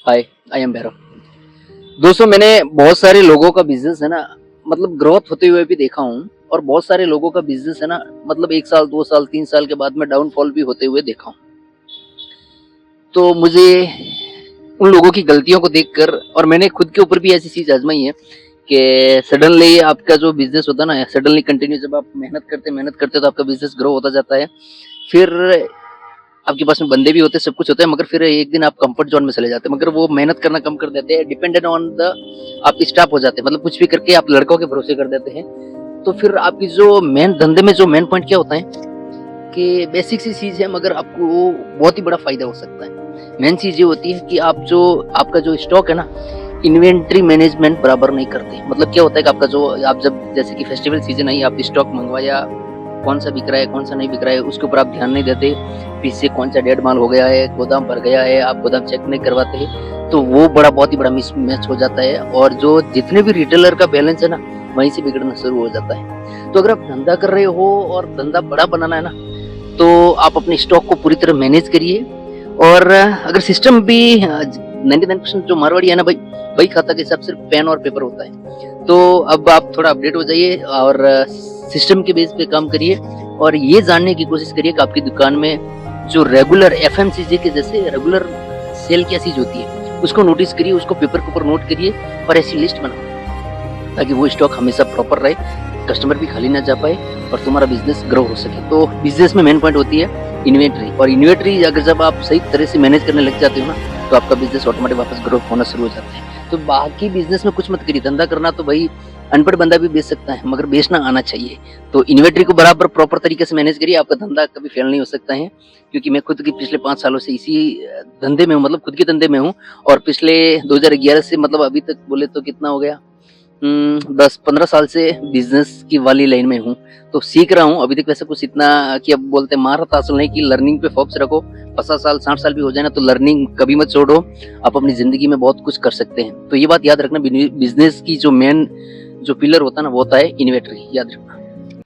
Hi, I am Bhairav. दोस्तों, मैंने बहुत सारे लोगों का बिजनेस है ना, मतलब ग्रोथ होते हुए भी देखा हूँ, और बहुत सारे लोगों का बिजनेस है ना, मतलब 1 साल 2 साल 3 साल के बाद में डाउनफॉल भी होते हुए देखा हूँ। तो मुझे उन लोगों की गलतियों को देखकर, और मैंने खुद के ऊपर भी ऐसी चीज आजमाई है कि सडनली आपका जो बिजनेस होता है ना, सडनली कंटिन्यू जब आप मेहनत करते तो आपका बिजनेस ग्रो होता जाता है। फिर आपके पास में बंदे भी होते हैं, सब कुछ होता है, मगर फिर एक दिन आप कंफर्ट जोन में चले जाते हैं, मगर वो मेहनत करना कम कर देते हैं, डिपेंडेंट ऑन द आप स्टॉप हो जाते हैं, मतलब कुछ भी करके आप लड़कों के भरोसे कर देते हैं। तो फिर आपकी जो मेन धंधे में जो मेन पॉइंट क्या होता है कि बेसिक सी चीज है, मगर आपको वो बहुत ही बड़ा फायदा हो सकता है। मेन चीज ये होती है कि आप जो आपका जो स्टॉक है ना, इन्वेंट्री मैनेजमेंट बराबर नहीं करते। मतलब क्या होता है कि आपका जो आप जब जैसे कि फेस्टिवल सीजन आई, आप स्टॉक मंगवाया, कौन सा बिक रहा है कौन सा नहीं बिक रहा है उसके ऊपर आप ध्यान नहीं देते, पीछे कौन सा डेड माल हो गया है, गोदाम भर गया है, आप गोदाम चेक नहीं करवाते हैं, तो वो बहुत ही बड़ा मिसमैच हो जाता है, और जो जितने भी रिटेलर का बैलेंस है ना, वहीं से बिगड़ना शुरू हो जाता है। तो अगर आप धंधा कर रहे हो और धंधा बड़ा बनाना है ना, तो आप अपने स्टॉक को पूरी तरह मैनेज करिए। और अगर सिस्टम भी 99% जो मारवाड़ी है ना भाई, वही खाता के हिसाब सिर्फ पेन और पेपर होता है। तो अब आप थोड़ा अपडेट हो जाइए और सिस्टम के बेस पे काम करिए, और ये जानने की कोशिश करिए कि आपकी दुकान में जो रेगुलर एफएमसीजी के जैसे रेगुलर सेल क्या चीज होती है, उसको नोटिस करिए, उसको पेपर के ऊपर नोट करिए, और ऐसी लिस्ट बनाओ ताकि वो स्टॉक हमेशा प्रॉपर रहे, कस्टमर भी खाली ना जा पाए, और तुम्हारा बिजनेस ग्रो हो सके। तो बिजनेस में मेन पॉइंट होती है इन्वेंट्री, और इन्वेंट्री अगर जब आप सही तरह से मैनेज करने लग जाते हो ना, तो आपका बिजनेस ऑटोमेटिक वापस ग्रो होना शुरू हो जाता है। तो बाकी बिजनेस में कुछ मत करिए, धंधा करना तो भाई अनपढ़ बंदा भी बेच सकता है, मगर बेचना आना चाहिए। तो इन्वेंट्री को बराबर प्रॉपर तरीके से मैनेज करिए, आपका धंधा कभी फेल नहीं हो सकता है। क्योंकि मैं खुद की पिछले 5 सालों से इसी धंधे में हूँ, मतलब खुद के धंधे में हूँ, और पिछले 2011 से मतलब अभी तक बोले तो कितना हो गया, 10-15 साल से बिजनेस की वाली लाइन में हूँ। तो सीख रहा हूँ अभी तक। वैसे कुछ इतना कि अब बोलते महारत हासिल नहीं की, लर्निंग पे फोकस रखो। 50 साल 60 साल भी हो जाए ना, तो लर्निंग कभी मत छोड़ो, आप अपनी जिंदगी में बहुत कुछ कर सकते हैं। तो ये बात याद रखना, बिजनेस की जो मेन जो पिलर होता है ना, वो होता है इन्वेंट्री, याद रखना।